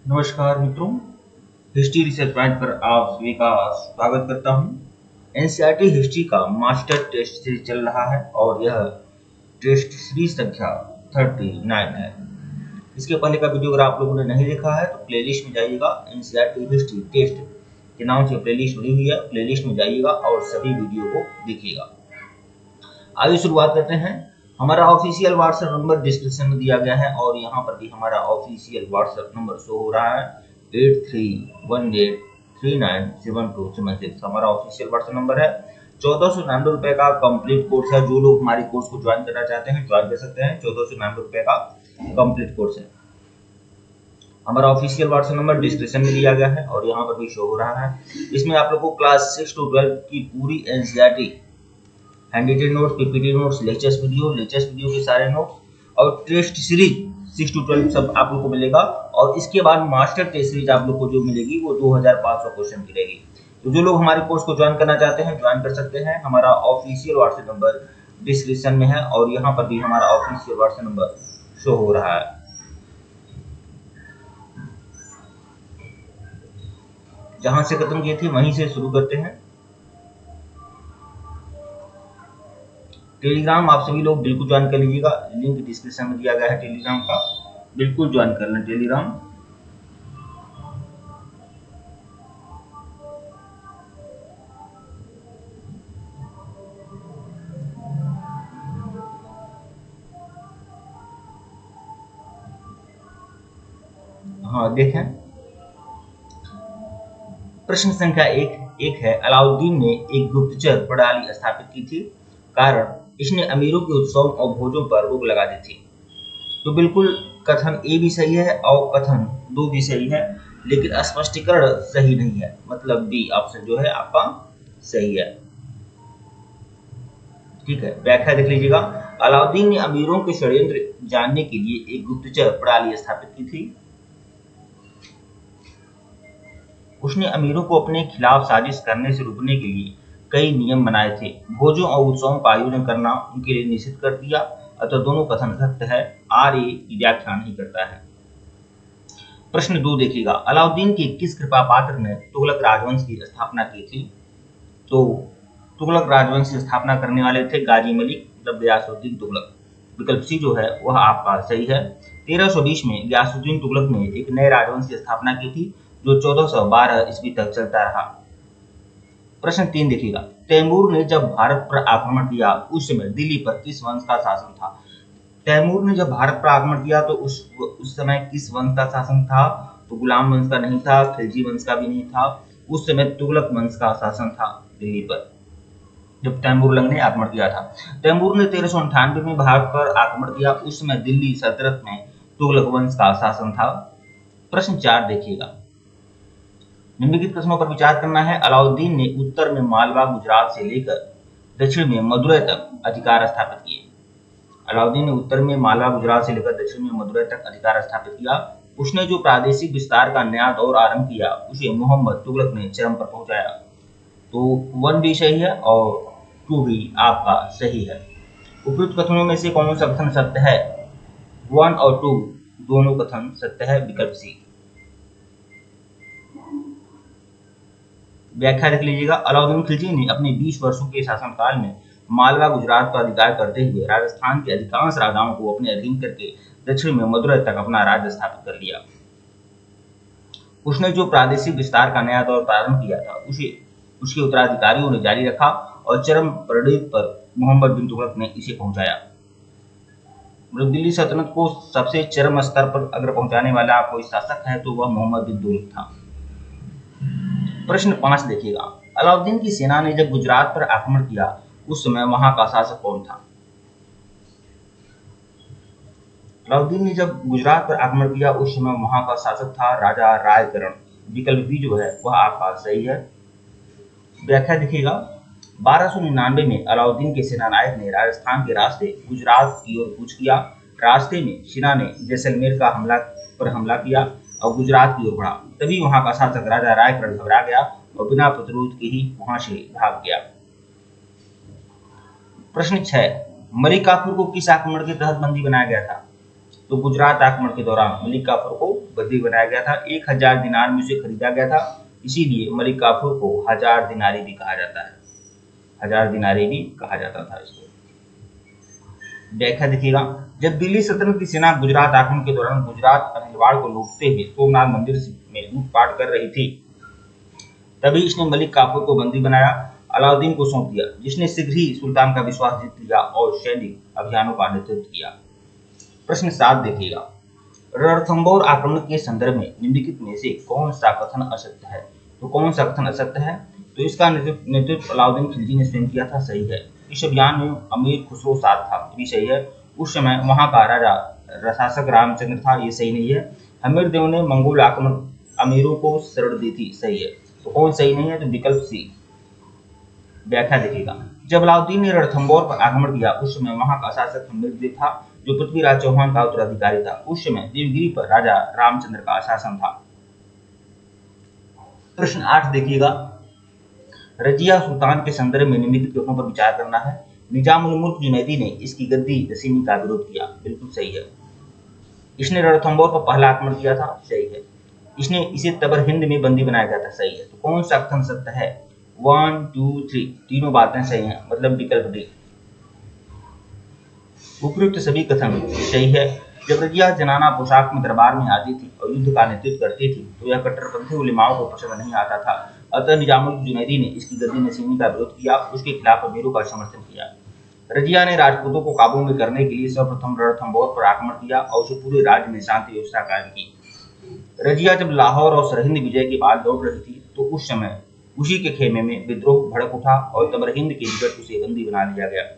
नमस्कार मित्रों, history research point पर आप सभी का स्वागत करता हूं। एनसीईआरटी हिस्ट्री का मास्टर टेस्ट सीरीज चल रहा है और यह टेस्ट सीरीज संख्या 39 है। इसके पहले का वीडियो अगर आप लोगों ने नहीं देखा है तो प्लेलिस्ट में जाइएगा। एनसीईआरटी हिस्ट्री टेस्ट के नाम से प्लेलिस्ट बनी हुई है, प्लेलिस्ट में जाइएगा और सभी वीडियो को देखिएगा। आइए शुरुआत करते हैं। हमारा ऑफिशियल व्हाट्सएप नंबर डिस्क्रिप्शन में दिया गया है और यहाँ पर भी हमारा ऑफिशियल व्हाट्सएप नंबर शो हो रहा है 8318397276। हमारा ऑफिशियल व्हाट्सएप नंबर है। 1499 रुपए का कंप्लीट कोर्स है। जो लोग हमारी कोर्स को ज्वाइन करना चाहते हैं ज्वाइन कर सकते हैं। 1499 रुपए का कंप्लीट कोर्स है। हमारा ऑफिशियल व्हाट्सएप नंबर डिस्क्रिप्शन में दिया गया है और यहाँ पर भी शो हो रहा है। इसमें आप लोग को क्लास 6 to 12 की पूरी NCERT handwritten notes, PPT notes, lectures video के सारे नोट्स और टेस्ट सीरीज 6 to 12 सब आप लोग को मिलेगा। और इसके बाद मास्टर टेस्ट सीरीज आप लोग को जो मिलेगी वो 2500 क्वेश्चन की रहेगी। तो जो लोग हमारे कोर्स को ज्वाइन करना चाहते हैं ज्वाइन कर सकते हैं। हमारा ऑफिशियल व्हाट्सएप नंबर डिस्क्रिप्शन में है और यहाँ पर भी हमारा ऑफिशियल व्हाट्सएप नंबर शो हो रहा है। जहां से खत्म किए थे वहीं से शुरू करते हैं। टेलीग्राम आप सभी लोग बिल्कुल ज्वाइन कर लीजिएगा। लिंक डिस्क्रिप्शन में दिया गया है टेलीग्राम का, बिल्कुल ज्वाइन कर लें टेलीग्राम। हाँ देखें, प्रश्न संख्या एक है। अलाउद्दीन ने एक गुप्तचर प्रणाली स्थापित की थी, कारण इसने अमीरों के उत्सव और भोजों पर रोक लगा दी थी। तो बिल्कुल कथन ए भी सही है और कथन 2 भी सही है, लेकिन स्पष्टीकरण सही नहीं है। मतलब बी ऑप्शन जो है आपका सही है। ठीक है, व्याख्या देख लीजिएगा। अलाउद्दीन ने अमीरों के षड्यंत्र जानने के लिए एक गुप्तचर प्रणाली स्थापित की थी। उसने अमीरों को अपने खिलाफ साजिश करने से रोकने के लिए कई नियम बनाए थे। भोजों और उत्सवों का आयोजन करना उनके लिए निषिद्ध कर दिया। अतः दोनों कथन सत्य है। आर ए की व्याख्या नहीं करता है। प्रश्न 2 देखिएगा। अलाउद्दीन के किस कृपा पात्र ने तुगलक राजवंश की स्थापना की थी? तो तुगलक राजवंश की स्थापना करने वाले थे गाजी मलिक, मतलब गयासुद्दीन तुगलक। विकल्प सी जो है वह आपका सही है। 1320 में गयासुद्दीन तुगलक ने एक नए राजवंश की स्थापना की थी जो 1412 ईस्वी तक चलता रहा। प्रश्न 3 देखिएगा। तैमूर ने जब भारत पर आक्रमण किया उस समय दिल्ली पर किस वंश का शासन था? तैमूर ने जब भारत पर आक्रमण किया तो उस समय किस वंश का शासन था? तो गुलाम वंश का नहीं था, खिलजी वंश का भी नहीं था। उस समय तुगलक वंश का शासन था दिल्ली पर, जब तैमूर लंग ने आक्रमण किया था। तैमूर ने 1398 में भारत पर आक्रमण किया। उस समय दिल्ली सल्तनत में तुगलक वंश का शासन था। प्रश्न 4 देखिएगा। निम्नलिखित प्रश्नों पर विचार करना है। अलाउद्दीन ने उत्तर में मालवा गुजरात से लेकर दक्षिण में मदुरै तक अधिकार स्थापित किए। अलाउद्दीन ने उत्तर में मालवा गुजरात से लेकर दक्षिण में मदुरै तक अधिकार स्थापित किया। उसने जो प्रादेशिक विस्तार का नया दौर आरंभ किया उसे मोहम्मद तुगलक ने चरम पर पहुंचाया। तो 1 भी सही है और 2 भी आपका सही है। उपयुक्त कथनों में से कौन सा कथन सत्य है? 1 और 2 दोनों कथन सत्य है। विकल्प सी। व्याख्या देख लीजिएगा। अलाउद्दीन खिलजी ने अपने 20 वर्षों के शासनकाल में मालवा गुजरात पर अधिकार करते हुए राजस्थान के अधिकांश राजाओं को अपने अधीन करके दक्षिण में मदुरै तक अपना राज्य स्थापित कर लिया। उसने जो प्रादेशिक विस्तार का नया दौर प्रारंभ किया था उसे उसके उत्तराधिकारियों ने जारी रखा और चरम परिणति पर मोहम्मद बिन तुगलक ने इसे पहुंचाया। दिल्ली सल्तनत को सबसे चरम स्तर पर अगर पहुंचाने वाला कोई शासक है तो वह मोहम्मद बिन तुगलक था। प्रश्न 5 देखिएगा। अलाउद्दीन की सेना ने जब गुजरात पर आक्रमण किया उस समय वहां का शासक कौन था? अलाउद्दीन ने जब गुजरात पर आक्रमण किया उस समय वहां का शासक था राजा रायकरण। विकल्प बी जो है वह आपका सही है। व्याख्या देखिएगा। 1299 में अलाउद्दीन के सेनानायक ने राजस्थान के रास्ते गुजरात की ओर कूच किया। रास्ते में सेना ने जैसलमेर का हमला किया और गुजरात की ओर बढ़ा। तभी वहां का शासक राजा रायकरण घबरा गया और बिना प्रतिरोध के ही वहां से भाग गया। प्रश्न 6। मलिक काफूर को किस आक्रमण के तहत बंदी बनाया गया था? तो गुजरात आक्रमण के दौरान मलिक काफूर को बंदी बनाया गया था। 1000 दिनार में उसे खरीदा गया था, इसीलिए मलिक काफूर को 1000 दिनारी भी कहा जाता है। 1000 दिनारी भी कहा जाता था इसको। व्याख्या देखिएगा, जब दिल्ली सल्तनत की सेना गुजरात आक्रमण के दौरान गुजरात अनिलवाड़ को लूटते हुए सोमनाथ मंदिर में लूटपाट कर रही थी, तभी इसने मलिक काफूर को बंदी बनाया, अलाउद्दीन को सौंप दिया, जिसने शीघ्र ही सुल्तान का विश्वास जीत लिया और सैनिक अभियानों का नेतृत्व किया। प्रश्न 7 देखिएगा, रणथंभौर आक्रमण के संदर्भ में निम्नलिखित में से कौन सा कथन असत्य है? तो कौन सा कथन असत्य है? तो इसका नेतृत्व अलाउद्दीन खिलजी ने स्वयं किया था, सही है। इस अभियान में अमीर खुसरो साथ था, भी सही है। उस समय वहां का राजा शासक रामचंद्र था, ये सही नहीं है। हमीर देव ने मंगोल आक्रमण अमीरों को शरण दी थी, सही है। तो कौन सही नहीं है? तो विकल्प सी। व्याख्या देखिएगा, जब अलाउद्दीन ने रणथंभौर पर आक्रमण किया उस समय वहां का शासक हमीर देव था, जो पृथ्वीराज चौहान का उत्तराधिकारी था। उस समय देवगिरी पर राजा रामचंद्र का शासन था। प्रश्न 8 देखिएगा, रजिया सुल्तान के संदर्भ में निम्नलिखित कथनों पर विचार करना है। निजाम उल मुल्क जुनैदी ने इसकी गद्दी नशीनी का विरोध किया, बिल्कुल सही है। इसने रणथंभौर पर पहला आक्रमण किया था, सही है। इसने इसे तबर हिंद में बंदी बनाया गया था, सही है। तो कौन सा कथन सत्य है? 1 2 3 तीनों बातें सही हैं, मतलब विकल्प डी। उपयुक्त सभी कथन सही है। जब रजिया जनाना पोशाक में दरबार में आती थी और युद्ध का नेतृत्व करती थी तो यह कट्टरपंथी उलेमाओं को पसंद नहीं आता था, अतः निजामुल जुनैदी ने इसकी गद्दी नशीनी का विरोध किया, उसके खिलाफ अमीरों का समर्थन किया। रजिया ने राजपूतों को काबू में करने के लिए सर्वप्रथम रणथंभौर पर आक्रमण किया और उसे पूरे राज्य में शांति व्यवस्था कायम की। रजिया जब लाहौर और सरहिंद विजय के बाद लौट रही थी तो उस समय उसी के खेमे में विद्रोह भड़क उठा और तबरहिंद के निकट उसे बंदी बना लिया गया।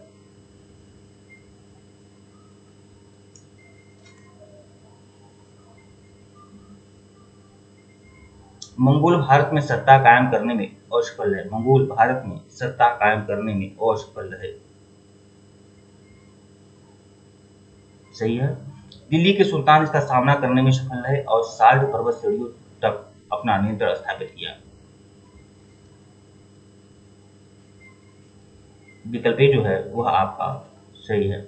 मंगोल भारत में सत्ता कायम करने में असफल है। मंगोल भारत में सत्ता कायम करने में असफल रहे, सही है। दिल्ली के सुल्तान इसका सामना करने में सफल रहे और साल्ट पर्वत श्रेणियों तक अपना नियंत्रण स्थापित किया। विकल्प जो है वह आपका सही है।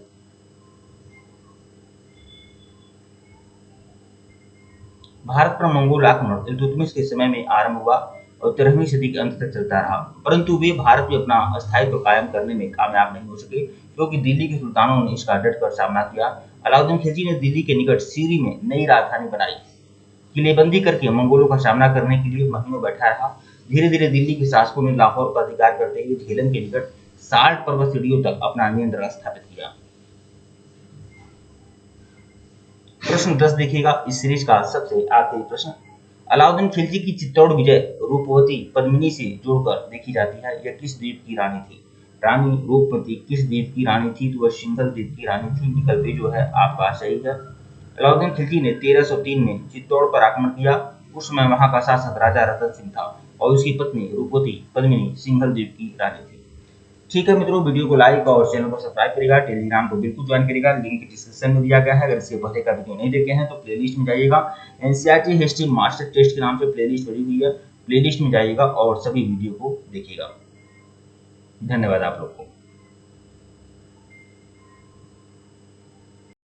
भारत पर मंगोल आक्रमण इल्तुतमिश के समय में आरंभ हुआ और 13वीं सदी के अंत तक चलता रहा, परंतु वे भारत में अपना अस्थायित्व कायम करने में कामयाब नहीं हो सके, क्योंकि दिल्ली के सुल्तानों ने इसका डटकर सामना किया। अलाउद्दीन खिलजी ने दिल्ली के निकट सीरी में नई राजधानी बनाई, किलेबंदी करके मंगोलों का सामना करने के लिए महीनों बैठा रहा। धीरे धीरे दिल्ली के शासकों ने लाहौर का अधिकार करते हुए झेलम के निकट साल्ट पर्वत सीढ़ियों तक अपना नियंत्रण स्थापित किया। प्रश्न 10 देखिएगा, इस सीरीज का सबसे आखिरी प्रश्न। अलाउद्दीन खिलजी की चित्तौड़ विजय रूपवती पद्मिनी से जोड़कर देखी जाती है, यह किस द्वीप की रानी थी? रानी रूपवती किस द्वीप की रानी थी? तो वह सिंघल द्वीप की रानी थी। विकल्प जो है आपका सही है। अलाउद्दीन खिलजी ने 1303 में चित्तौड़ पर आक्रमण किया। उस समय वहां का शासक राजा रतन सिंह था और उसकी पत्नी रूपवती पद्मिनी सिंघल द्वीप की रानी थी। ठीक है मित्रों, वीडियो को लाइक और चैनल को सब्सक्राइब करेगा, टेलीग्राम को बिल्कुल ज्वाइन करेगा, लिंक डिस्क्रिप्शन में दिया गया है। अगर इसके पहले का वीडियो नहीं देखे हैं तो प्लेलिस्ट में जाइएगा, एनसीईआरटी हिस्ट्री मास्टर टेस्ट के नाम से प्लेलिस्ट बनी हुई है, प्लेलिस्ट में जाइएगा और सभी वीडियो को देखिएगा। धन्यवाद आप लोग को।